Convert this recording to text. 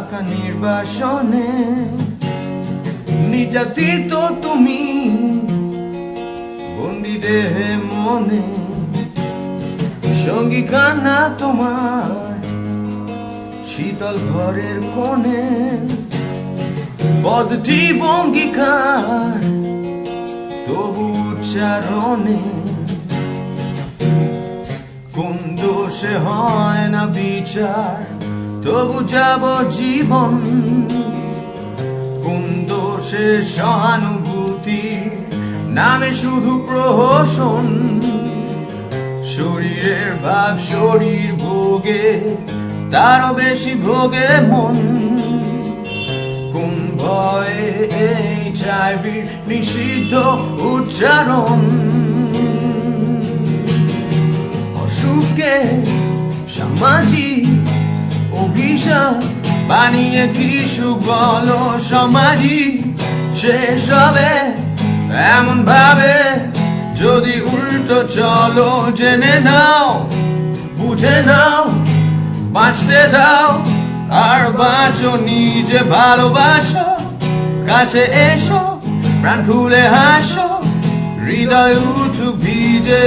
ফাঁকা নির্বাসনে নির্যাতিত তুমি বন্দি দেহে মনে, সঙ্গী কান্না তোমার শীতল ঘরের কোণে, পজিটিভ অঙ্গীকার তবু উচ্চারণে, কোন দোষে হয় না বিচার তবু যাব জীবন, কোন দোষে সহানুভূতি নামে শুধু প্রহসন, শরীরের ভাগ শরীর ভোগে তারও বেশি ভোগে মন, কোন ভয়ে HIV নিষিদ্ধ উচ্চারণ, অসুখকে সামাজিক অভিশাপ বানিয়ে কি সুখ বলো সমাজই শেষ হবে এমন ভাবে, যদি উল্টো চলো জেনে নাও বুঝে নাও বাঁচতে দাও আর বাঁচো নিজে ভালোবাসো, কাছে এসো প্রাণ খুলে হাসো হৃদয় উঠুক ভিজে।